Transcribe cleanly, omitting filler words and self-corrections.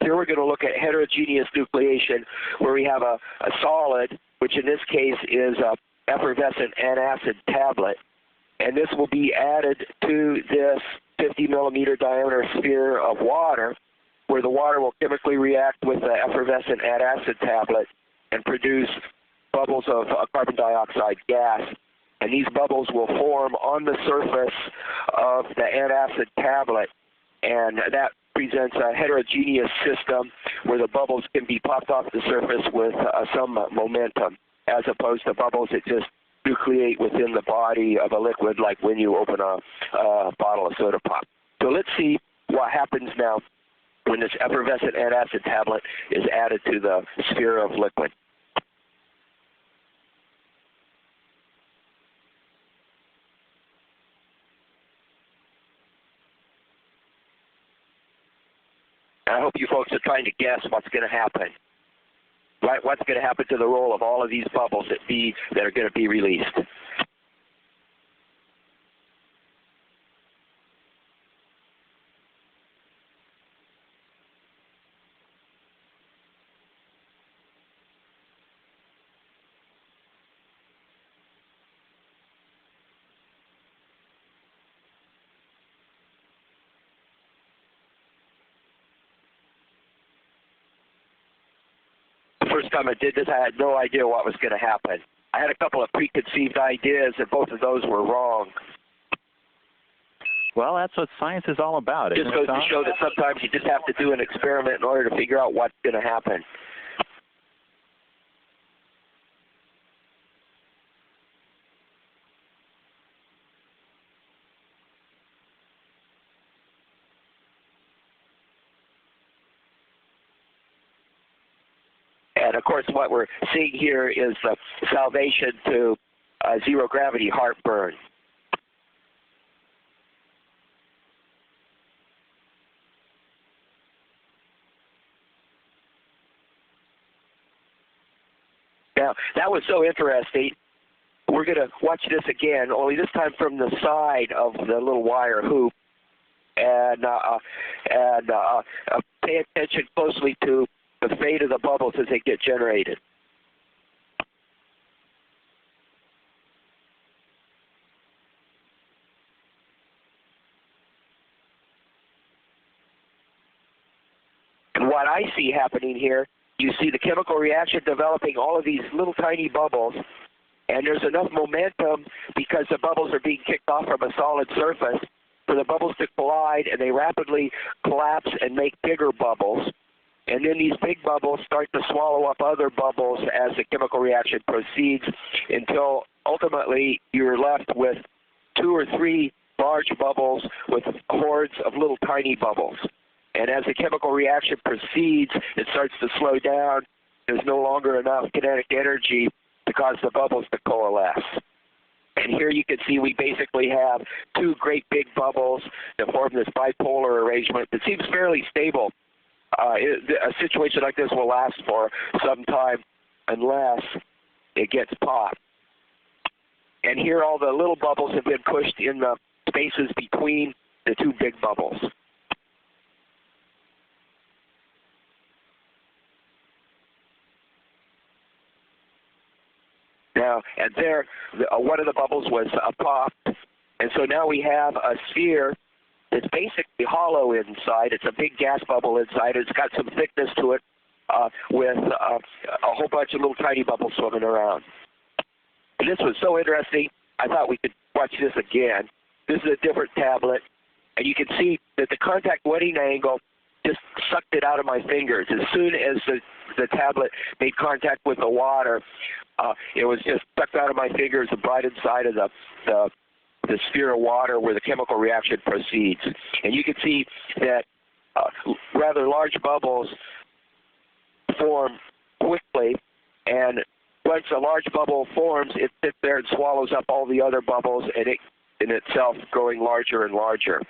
Here we're going to look at heterogeneous nucleation, where we have a solid, which in this case is a effervescent antacid tablet, and this will be added to this 50 millimeter diameter sphere of water, where the water will chemically react with the effervescent antacid tablet and produce bubbles of carbon dioxide gas. And these bubbles will form on the surface of the antacid tablet, and that presents a heterogeneous system where the bubbles can be popped off the surface with some momentum, as opposed to bubbles that just nucleate within the body of a liquid, like when you open a bottle of soda pop. So let's see what happens now when this effervescent antacid tablet is added to the sphere of liquid. I hope you folks are trying to guess what's going to happen. Right? What's going to happen to the roll of all of these bubbles that are going to be released? First time I did this, I had no idea what was going to happen. I had a couple of preconceived ideas, and both of those were wrong. Well, that's what science is all about. It just goes to show that sometimes you just have to do an experiment in order to figure out what's going to happen. And of course, what we're seeing here is the salvation to zero gravity heartburn. Now, that was so interesting. We're going to watch this again, only this time from the side of the little wire hoop, and pay attention closely to the fate of the bubbles as they get generated. And what I see happening here, you see the chemical reaction developing all of these little tiny bubbles, and there's enough momentum because the bubbles are being kicked off from a solid surface for the bubbles to collide, and they rapidly collapse and make bigger bubbles. And then these big bubbles start to swallow up other bubbles as the chemical reaction proceeds, until ultimately you're left with 2 or 3 large bubbles with hordes of little tiny bubbles. And as the chemical reaction proceeds, it starts to slow down. There's no longer enough kinetic energy to cause the bubbles to coalesce. And here you can see we basically have 2 great big bubbles that form this bipolar arrangement that seems fairly stable. A situation like this will last for some time unless it gets popped. And here all the little bubbles have been pushed in the spaces between the 2 big bubbles. Now, and there, one of the bubbles was popped, and so now we have a sphere it's basically hollow inside. It's a big gas bubble inside. It's got some thickness to it with a whole bunch of little tiny bubbles swimming around. And this was so interesting, I thought we could watch this again. This is a different tablet, and you can see that the contact wetting angle just sucked it out of my fingers. As soon as the tablet made contact with the water, it was just sucked out of my fingers and right inside of the sphere of water where the chemical reaction proceeds. And you can see that rather large bubbles form quickly, and once a large bubble forms, it sits there and swallows up all the other bubbles, and it in itself growing larger and larger.